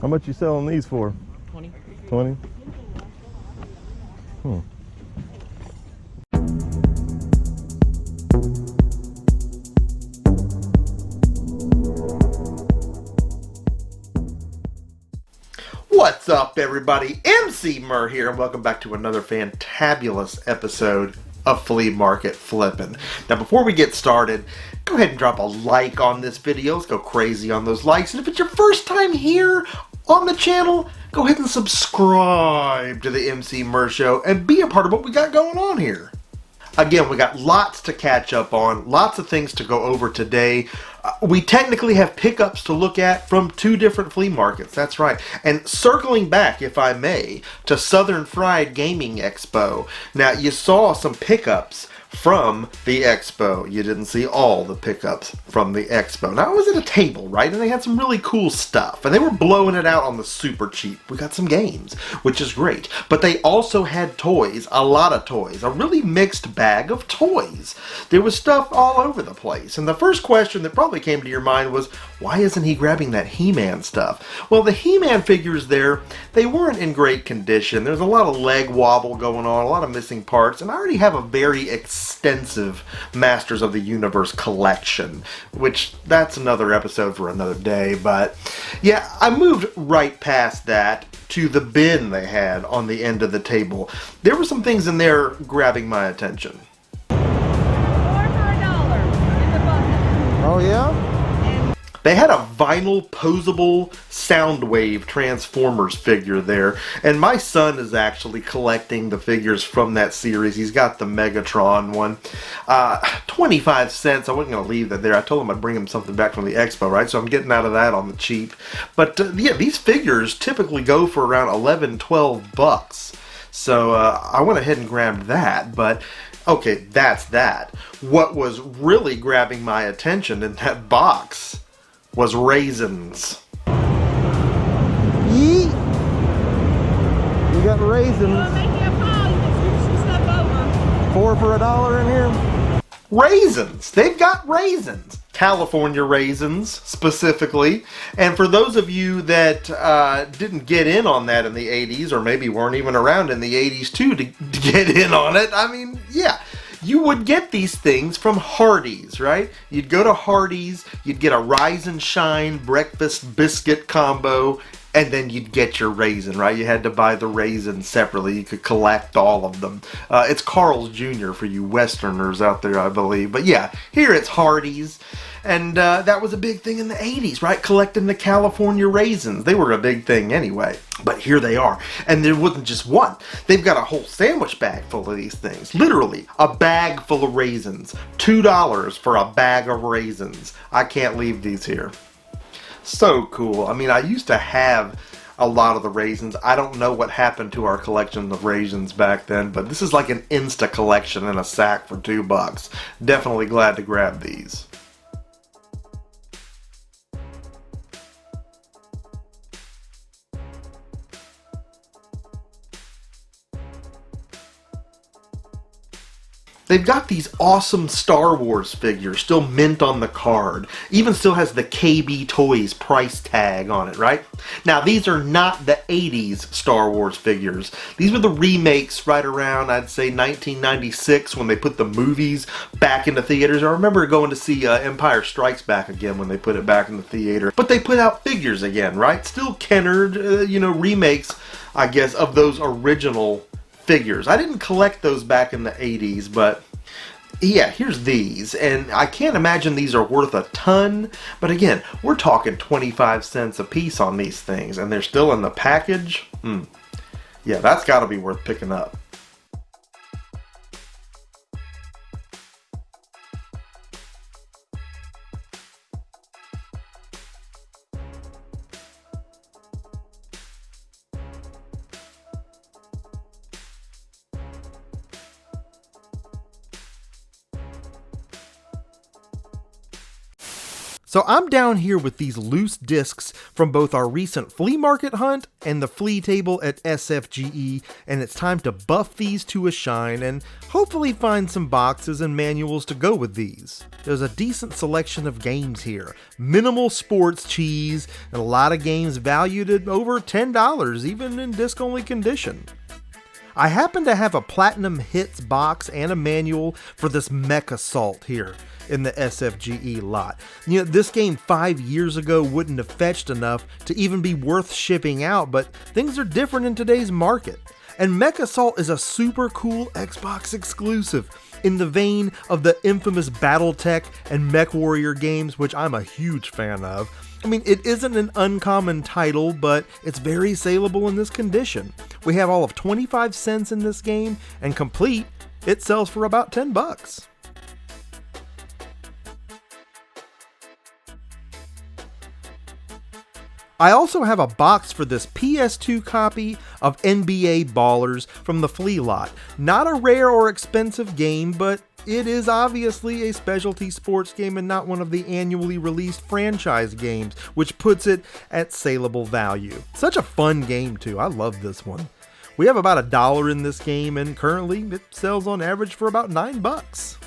How much you selling these for? 20. 20? What's up, everybody? Emceemur here, and welcome back to another fantabulous episode of Flea Market Flippin'. Now, before we get started, go ahead and drop a like on this video. Let's go crazy on those likes. And if it's your first time here on the channel, go ahead and subscribe to the Emceemur Show and be a part of what we got going on here. Again, we got lots to catch up on, lots of things to go over today. We technically have pickups to look at from two different flea markets, that's right. And circling back, if I may, to Southern Fried Gaming Expo. Now, you saw some pickups from the Expo. You didn't see all the pickups from the Expo. Now, I was at a table, right? And they had some really cool stuff. And they were blowing it out on the super cheap. We got some games, which is great. But they also had toys, a lot of toys. A really mixed bag of toys. There was stuff all over the place. And the first question that probably came to your mind was, why isn't he grabbing that He-Man stuff? Well, the He-Man figures there, they weren't in great condition. There's a lot of leg wobble going on, a lot of missing parts. And I already have a very extensive Masters of the Universe collection, which that's another episode for another day. But yeah, I moved right past that to the bin they had on the end of the table. There were some things in there grabbing my attention. 4 for $1 in the bucket. Oh, yeah? They had a vinyl posable Soundwave Transformers figure there, and my son is actually collecting the figures from that series. He's got the Megatron one. 25 cents. I wasn't going to leave that there. I told him I'd bring him something back from the Expo, right? So I'm getting out of that on the cheap. But yeah, these figures typically go for around 11, 12 bucks. So I went ahead and grabbed that, but okay, that's that. What was really grabbing my attention in that box was raisins. Yeet! You got raisins. We'll make you a pile. You can scoop some stuff over. 4 for $1 in here. Raisins! They've got raisins. California raisins, specifically. And for those of you that didn't get in on that in the 80s, or maybe weren't even around in the 80s too to get in on it, I mean, yeah. You would get these things from Hardee's, right? You'd go to Hardee's, you'd get a Rise and Shine breakfast biscuit combo, and then you'd get your raisin, right? You had to buy the raisins separately. You could collect all of them. It's Carl's Jr. for you Westerners out there, I believe. But yeah, here it's Hardee's. And that was a big thing in the 80s, right? Collecting the California raisins. They were a big thing anyway. But here they are. And there wasn't just one. They've got a whole sandwich bag full of these things. Literally, a bag full of raisins. $2 for a bag of raisins. I can't leave these here. So cool. I mean, I used to have a lot of the raisins. I don't know what happened to our collection of raisins back then, but this is like an Insta collection in a sack for $2. Definitely glad to grab these. They've got these awesome Star Wars figures, still mint on the card. Even still has the KB Toys price tag on it, right? Now, these are not the 80s Star Wars figures. These were the remakes right around, I'd say, 1996 when they put the movies back into theaters. I remember going to see Empire Strikes Back again when they put it back in the theater. But they put out figures again, right? Still Kennard, remakes, I guess, of those original figures. I didn't collect those back in the 80s, but yeah, here's these, and I can't imagine these are worth a ton, but again, we're talking 25 cents a piece on these things, and they're still in the package. Yeah, that's got to be worth picking up. So I'm down here with these loose discs from both our recent flea market hunt and the flea table at SFGE, and it's time to buff these to a shine and hopefully find some boxes and manuals to go with these. There's a decent selection of games here, minimal sports cheese, and a lot of games valued at over $10, even in disc-only condition. I happen to have a Platinum Hits box and a manual for this Mech Assault here in the SFGE lot. You know, this game 5 years ago wouldn't have fetched enough to even be worth shipping out, but things are different in today's market. And Mech Assault is a super cool Xbox exclusive in the vein of the infamous BattleTech and MechWarrior games, which I'm a huge fan of. I mean, it isn't an uncommon title, but it's very saleable in this condition. We have all of 25 cents in this game, and complete, it sells for about $10. I also have a box for this PS2 copy of NBA Ballers from the Flea lot. Not a rare or expensive game, but it is obviously a specialty sports game and not one of the annually released franchise games, which puts it at saleable value. Such a fun game too, I love this one. We have about $1 in this game, and currently it sells on average for about $9.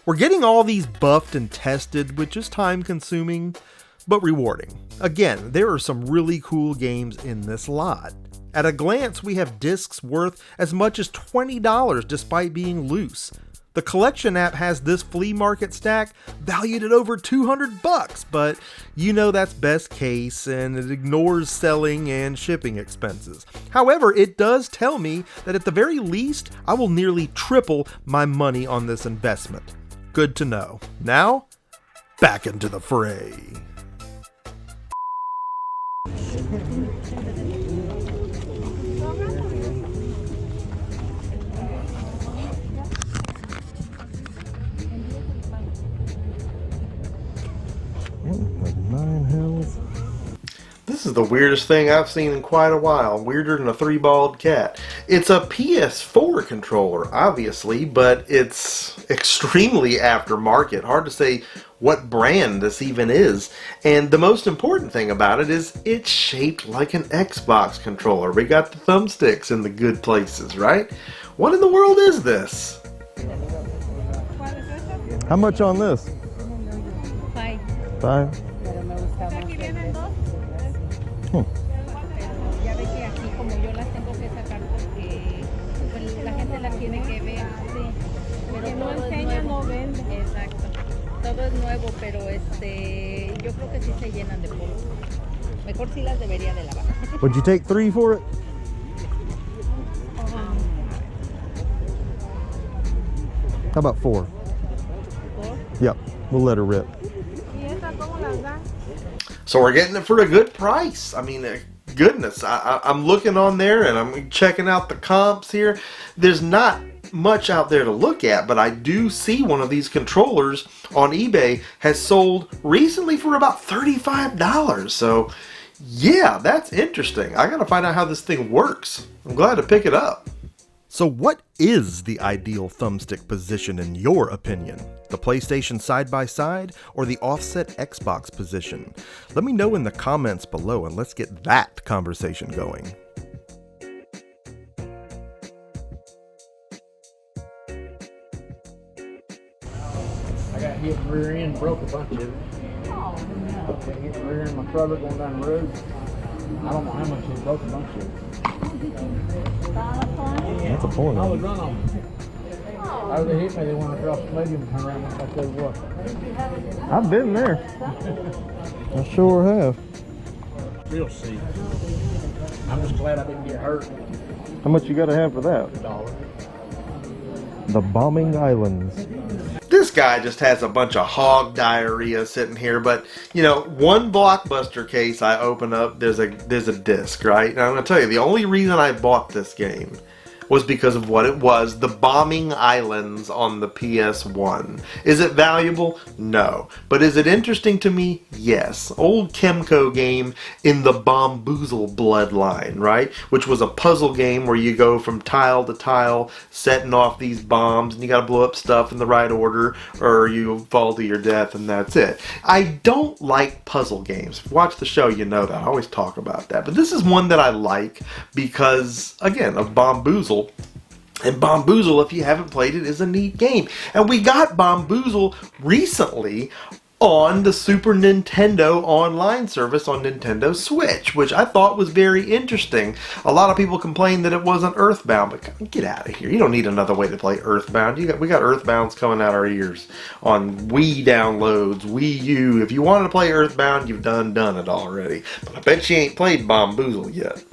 We're getting all these buffed and tested, which is time consuming, but rewarding. Again, there are some really cool games in this lot. At a glance, we have discs worth as much as $20 despite being loose. The collection app has this flea market stack valued at over $200, but you know that's best case and it ignores selling and shipping expenses. However, it does tell me that at the very least, I will nearly triple my money on this investment. Good to know. Now, back into the fray. This is the weirdest thing I've seen in quite a while. Weirder than a three-balled cat. It's a PS4 controller, obviously, but it's extremely aftermarket. Hard to say what brand this even is. And the most important thing about it is it's shaped like an Xbox controller. We got the thumbsticks in the good places, right? What in the world is this? How much on this? 5. 5? Aquí vienen dos. Hmm. Pero ya ve que aquí como yo las tengo que sacar porque pues, la gente las tiene que ver. Sí. Pero no enseña, no vende. Exacto. Todo es nuevo, pero yo creo que sí se llenan de polvo. Mejor sí las debería de lavar. Would you take 3 for it? How about 4? 4. Yep, we'll let her rip. ¿Y esas cómo las dan? So we're getting it for a good price. I mean, goodness, I'm looking on there and I'm checking out the comps here. There's not much out there to look at, but I do see one of these controllers on eBay has sold recently for about $35. So yeah, that's interesting. I gotta find out how this thing works. I'm glad to pick it up. So what is the ideal thumbstick position in your opinion? The PlayStation side-by-side or the offset Xbox position? Let me know in the comments below and let's get that conversation going. I got hit in the rear end, broke a bunch of it. Oh, no. Got hit in the rear end of my trailer going down the road. I don't know how much it broke a bunch of it. That's a point. I was run on them. Oh, they hit me, they went across the stadium and turned around and went back there to what? I've been there. I sure have. Real sick. I'm just glad I didn't get hurt. How much you gotta have for that? $1. The Bombing Islands. This guy just has a bunch of hog diarrhea sitting here, but you know, one Blockbuster case I open up, there's a disc, right? And I'm gonna tell you, the only reason I bought this game was because of what it was, the bombing islands on the PS1. Is it valuable? No. But is it interesting to me? Yes. Old Chemco game in the Bomboozle bloodline, right? Which was a puzzle game where you go from tile to tile, setting off these bombs, and you gotta blow up stuff in the right order, or you fall to your death, and that's it. I don't like puzzle games. If you watch the show, you know that. I always talk about that. But this is one that I like because, again, of Bomboozle. And Bomboozle, if you haven't played it, is a neat game. And we got Bomboozle recently on the Super Nintendo online service on Nintendo Switch, which I thought was very interesting. A lot of people complained that it wasn't Earthbound, but get out of here. You don't need another way to play Earthbound. We got Earthbounds coming out our ears on Wii downloads, Wii U. If you wanted to play Earthbound, you've done it already. But I bet you ain't played Bomboozle yet.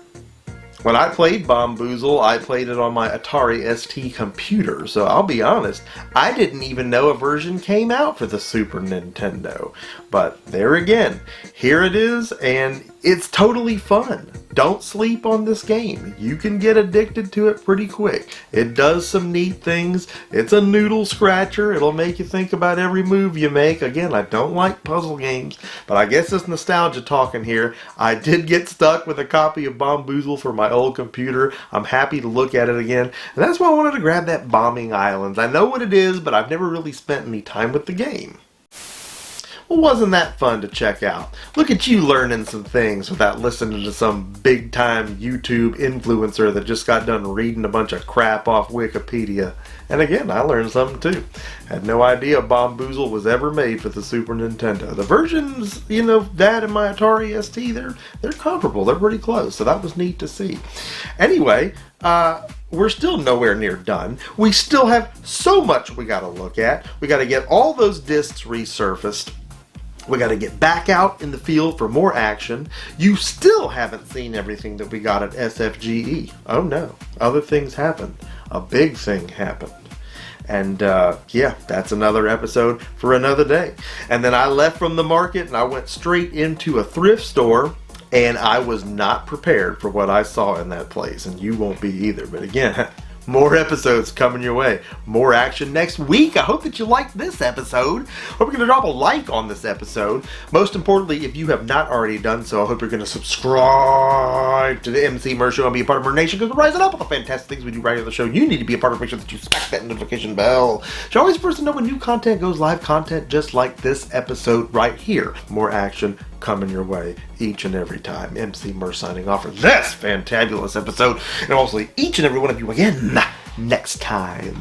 When I played Bomboozle, I played it on my Atari ST computer, so I'll be honest, I didn't even know a version came out for the Super Nintendo. But there again, here it is, and it's totally fun. Don't sleep on this game. You can get addicted to it pretty quick. It does some neat things. It's a noodle scratcher. It'll make you think about every move you make. Again, I don't like puzzle games, but I guess it's nostalgia talking here. I did get stuck with a copy of Bomboozle for my old computer. I'm happy to look at it again, and that's why I wanted to grab that Bombing Islands. I know what it is, but I've never really spent any time with the game. Well, wasn't that fun to check out? Look at you learning some things without listening to some big-time YouTube influencer that just got done reading a bunch of crap off Wikipedia. And again, I learned something too. Had no idea Bomboozle was ever made for the Super Nintendo. The versions, that and my Atari ST, they're comparable. They're pretty close, so that was neat to see. Anyway, we're still nowhere near done. We still have so much we got to look at. We got to get all those discs resurfaced. We got to get back out in the field for more action. You still haven't seen everything that we got at SFGE. Oh no, other things happened. A big thing happened. And yeah, that's another episode for another day. And then I left from the market and I went straight into a thrift store. And I was not prepared for what I saw in that place. And you won't be either. But again, more episodes coming your way. More action next week. I hope that you liked this episode. Hope you're going to drop a like on this episode. Most importantly, if you have not already done so, I hope you're going to subscribe to the Emceemur Show and be a part of our nation, because we're rising up with the fantastic things we do right here on the show. You need to be a part of it. Make sure that you smack that notification bell. You're always first to know when new content goes live. Content just like this episode right here. More action coming your way each and every time. Emceemur signing off for this fantabulous episode, and also each and every one of you again next time.